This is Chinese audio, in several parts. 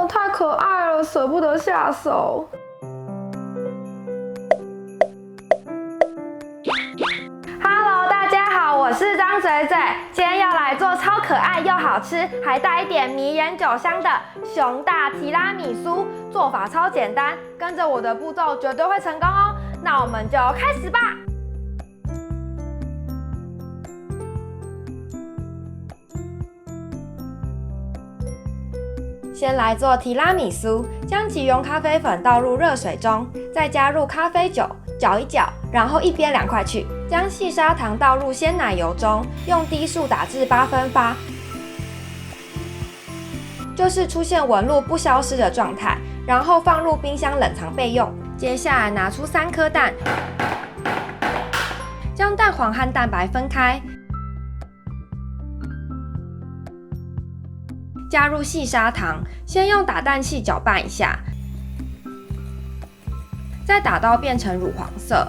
太可爱了，舍不得下手。Hello， 大家好，我是张嘴嘴，今天要来做超可爱又好吃，还带一点迷人酒香的熊大提拉米苏。做法超简单，跟着我的步骤绝对会成功哦。那我们就开始吧。先来做提拉米苏，将即溶咖啡粉倒入热水中，再加入咖啡酒，搅一搅，然后一边2块去。将细砂糖倒入鲜奶油中，用低速打至8分发，就是出现纹路不消失的状态。然后放入冰箱冷藏备用。接下来拿出3颗蛋，将蛋黄和蛋白分开。加入细砂糖，先用打蛋器搅拌一下，再打到变成乳黄色。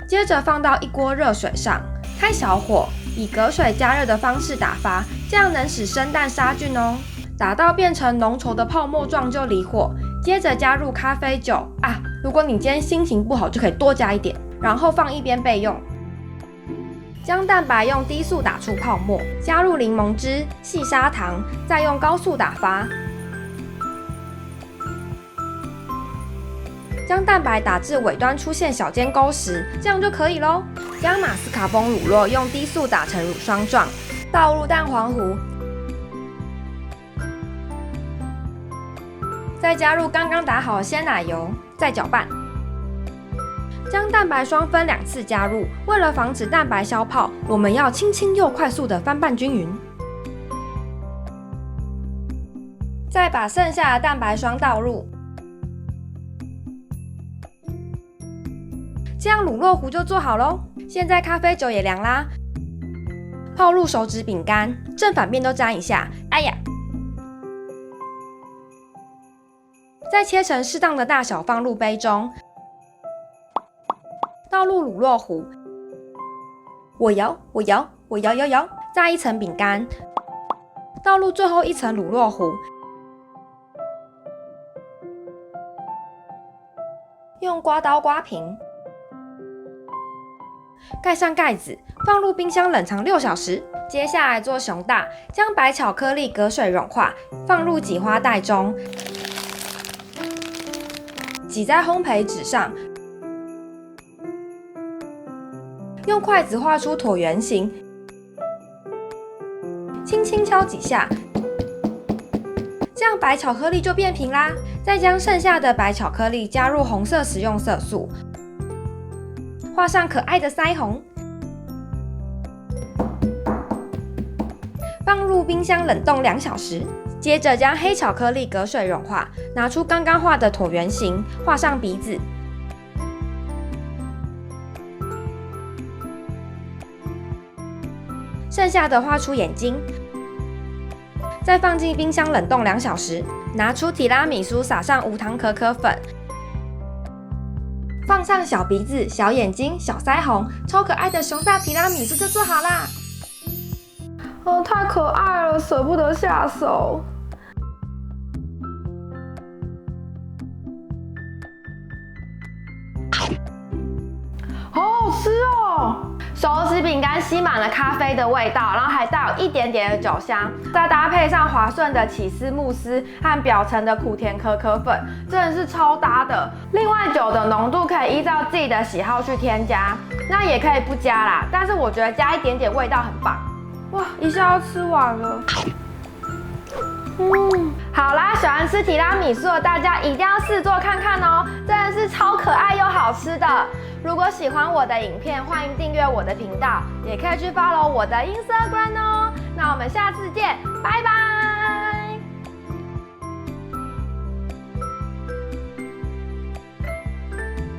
接着放到一锅热水上，开小火，以隔水加热的方式打发，这样能使生蛋杀菌哦。打到变成浓稠的泡沫状就离火，接着加入咖啡酒如果你今天心情不好，就可以多加一点，然后放一边备用。将蛋白用低速打出泡沫，加入柠檬汁、细砂糖，再用高速打发。将蛋白打至尾端出现小尖沟时，这样就可以咯。将马斯卡彭乳酪用低速打成乳霜状，倒入蛋黄糊，再加入刚刚打好的鲜奶油，再搅拌。将蛋白霜分2次加入，为了防止蛋白消泡，我们要轻轻又快速的翻拌均匀。再把剩下的蛋白霜倒入，这样乳酪糊就做好咯。现在咖啡酒也凉啦，泡入手指饼干，正反面都沾一下。哎呀！再切成适当的大小放入杯中。倒入乳酪糊，我摇，再一层饼干，倒入最后一层乳酪糊，用刮刀刮平，盖上盖子，放入冰箱冷藏6小时。接下来做熊大，将白巧克力隔水融化，放入挤花袋中，挤在烘焙纸上。用筷子画出椭圆形，轻轻敲几下，这样白巧克力就变平啦。再将剩下的白巧克力加入红色食用色素，画上可爱的腮红，放入冰箱冷冻2小时。接着将黑巧克力隔水融化，拿出刚刚画的椭圆形，画上鼻子。剩下的画出眼睛，再放进冰箱冷冻2小时。拿出提拉米苏，撒上无糖可可粉，放上小鼻子、小眼睛、小腮红，超可爱的熊大提拉米苏就做好啦！太可爱了，舍不得下手。好好吃哦！手指饼干吸满了咖啡的味道，然后还带有一点点的酒香，再搭配上滑顺的起司慕斯和表层的苦甜可可粉，真的是超搭的。另外，酒的浓度可以依照自己的喜好去添加，那也可以不加啦，但是我觉得加一点点味道很棒。哇，一下要吃完了。好啦，喜欢吃提拉米苏的大家一定要试做看看哦，真的是超可爱又好吃的。如果喜欢我的影片，欢迎订阅我的频道，也可以去 follow 我的 Instagram 哦。那我们下次见，拜拜。